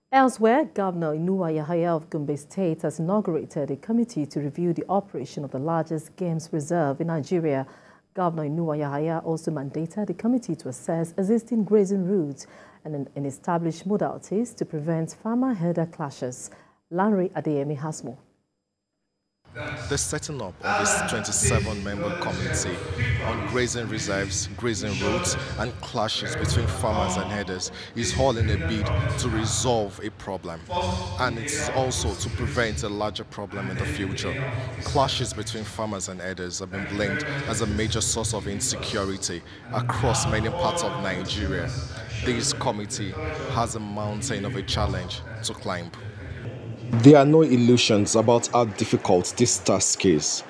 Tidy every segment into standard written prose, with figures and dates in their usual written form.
Elsewhere, Governor Inuwa Yahaya of Gombe State has inaugurated a committee to review the operation of the largest games reserve in Nigeria. Governor Inuwa Yahaya also mandated the committee to assess existing grazing routes and establish modalities to prevent farmer-herder clashes. Lanre Adeyemi has more. The setting up of this 27-member committee on grazing reserves, grazing routes and clashes between farmers and herders is all in a bid to resolve a problem, and it's also to prevent a larger problem in the future. Clashes between farmers and herders have been blamed as a major source of insecurity across many parts of Nigeria. This committee has a mountain of a challenge to climb. There are no illusions about how difficult this task is.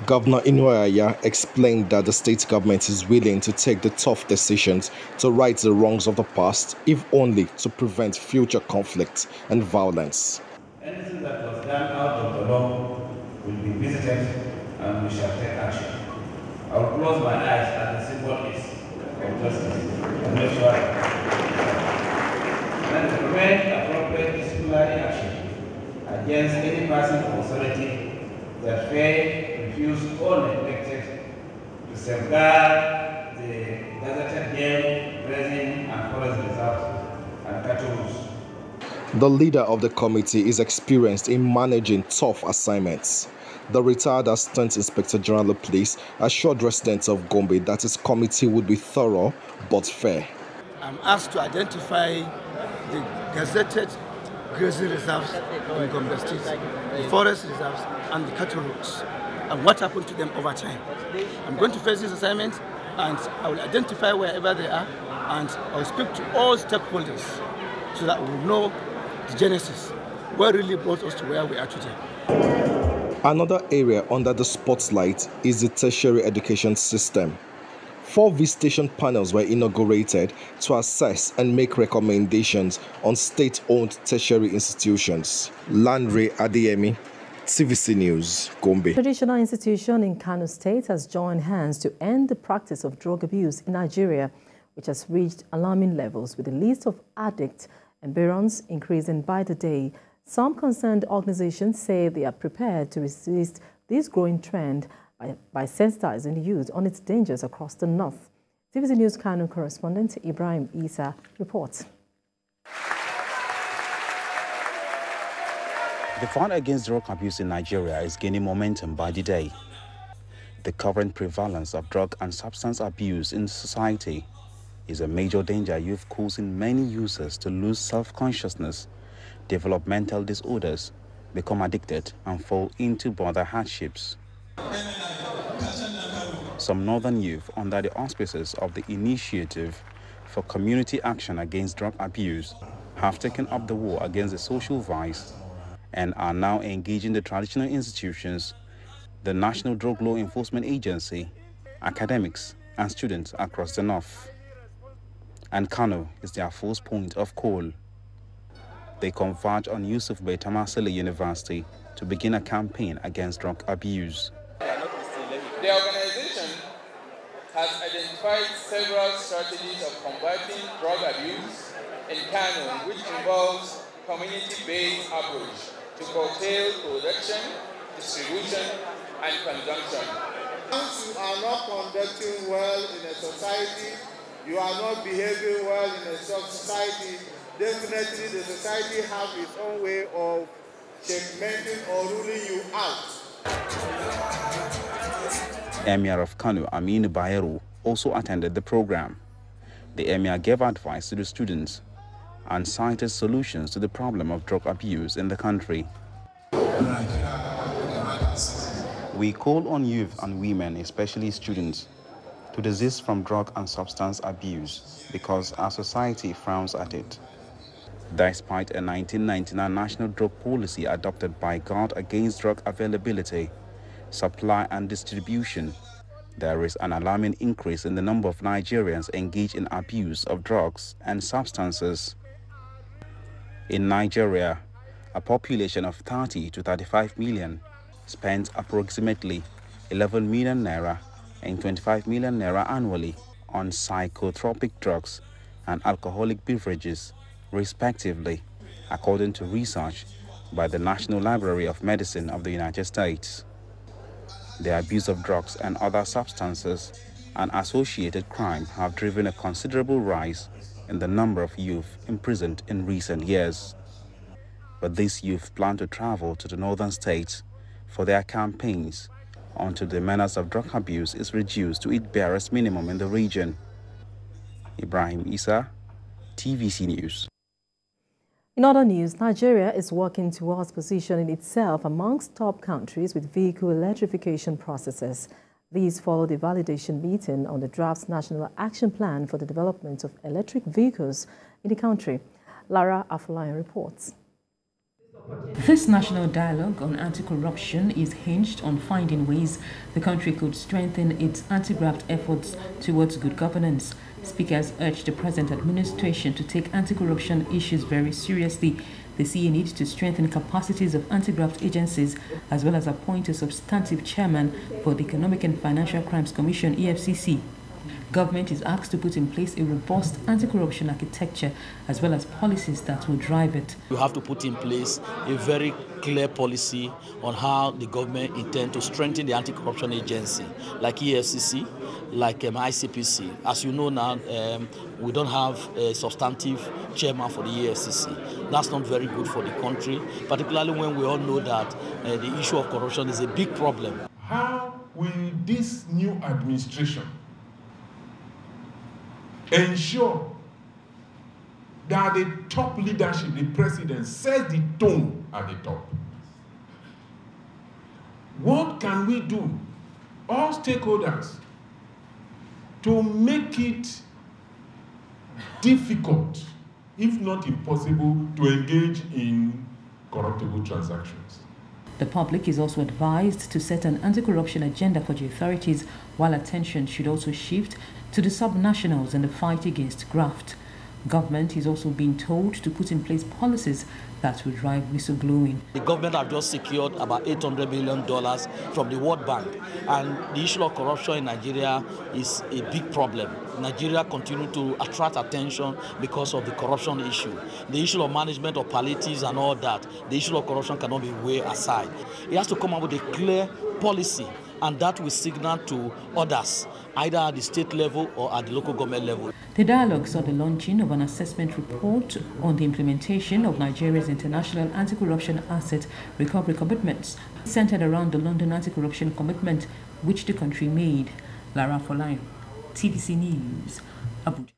Governor Inuwa Yahaya explained that the state government is willing to take the tough decisions to right the wrongs of the past, if only to prevent future conflict and violence. Anything that was done out of the law will be visited and we shall take action. I will close my eyes at the symbol is of justice and make sure and to prevent appropriate disciplinary action against any person of authority that failed, refused, or neglected to safeguard the gazetted game, grazing, and forest reserves and cattle routes. The leader of the committee is experienced in managing tough assignments. The retired Assistant Inspector General of Police assured residents of Gombe that his committee would be thorough but fair. I'm asked to identify the gazetted grazing reserves in Gombe State, the forest reserves and the cattle routes, and what happened to them over time. I'm going to face this assignment and I will identify wherever they are, and I will speak to all stakeholders so that we will know the genesis, what really brought us to where we are today. Another area under the spotlight is the tertiary education system. 4 visitation panels were inaugurated to assess and make recommendations on state-owned tertiary institutions. Lanre Adeyemi, TVC News, Gombe. Traditional institution in Kano State has joined hands to end the practice of drug abuse in Nigeria, which has reached alarming levels, with the list of addicts and barons increasing by the day. Some concerned organizations say they are prepared to resist this growing trend by sensitizing the youth on its dangers across the north. TVC News Kano correspondent Ibrahim Isa reports. The fight against drug abuse in Nigeria is gaining momentum by the day. The current prevalence of drug and substance abuse in society is a major danger youth, causing many users to lose self-consciousness, develop mental disorders, become addicted, and fall into border hardships. Some northern youth, under the auspices of the Initiative for Community Action Against Drug Abuse, have taken up the war against the social vice and are now engaging the traditional institutions, the National Drug Law Enforcement Agency, academics, and students across the north. And Kano is their first point of call. They converge on Yusuf Bey Tamasile University to begin a campaign against drug abuse. The organization has identified several strategies of combating drug abuse in Kano, which involves community-based approach to curtail production, distribution, and consumption. Once you are not conducting well in a society, you are not behaving well in a society, definitely the society has its own way of checkmating or ruling you out. Emir of Kano, Aminu Bayero, also attended the program. The Emir gave advice to the students and cited solutions to the problem of drug abuse in the country. We call on youth and women, especially students, to desist from drug and substance abuse because our society frowns at it. Despite a 1999 national drug policy adopted by God against drug availability, supply and distribution, there is an alarming increase in the number of Nigerians engaged in abuse of drugs and substances. In Nigeria, a population of 30 to 35 million spends approximately 11 million naira and 25 million naira annually on psychotropic drugs and alcoholic beverages, respectively. according to research by the National Library of Medicine of the United States. The abuse of drugs and other substances and associated crime have driven a considerable rise in the number of youth imprisoned in recent years. But these youth plan to travel to the northern states for their campaigns until the menace of drug abuse is reduced to its barest minimum in the region. Ibrahim Isa, TVC News. In other news, Nigeria is working towards positioning itself amongst top countries with vehicle electrification processes. These follow the validation meeting on the draft National Action Plan for the development of electric vehicles in the country. Lara Afolayan reports. This national dialogue on anti-corruption is hinged on finding ways the country could strengthen its anti-graft efforts towards good governance. Speakers urged the present administration to take anti-corruption issues very seriously. They see a need to strengthen capacities of anti-graft agencies as well as appoint a substantive chairman for the Economic and Financial Crimes Commission, EFCC. Government is asked to put in place a robust anti-corruption architecture as well as policies that will drive it. You have to put in place a very clear policy on how the government intends to strengthen the anti-corruption agency, like EFCC, like ICPC. As you know now, we don't have a substantive chairman for the EFCC. That's not very good for the country, particularly when we all know that the issue of corruption is a big problem. How will this new administration ensure that the top leadership, the president, sets the tone at the top? What can we do, all stakeholders, to make it difficult, if not impossible, to engage in corruptible transactions? The public is also advised to set an anti-corruption agenda for the authorities, while attention should also shift to the subnationals in the fight against graft. Government is also being told to put in place policies that will drive whistleblowing. The government have just secured about $800 million from the World Bank, and the issue of corruption in Nigeria is a big problem. Nigeria continues to attract attention because of the corruption issue. The issue of management of palliatives and all that, the issue of corruption cannot be way aside. It has to come up with a clear policy, and that will signal to others, either at the state level or at the local government level. The dialogue saw the launching of an assessment report on the implementation of Nigeria's international anti-corruption asset recovery commitments, centered around the London anti-corruption commitment which the country made. Lara Afolayan, TVC News, Abuja.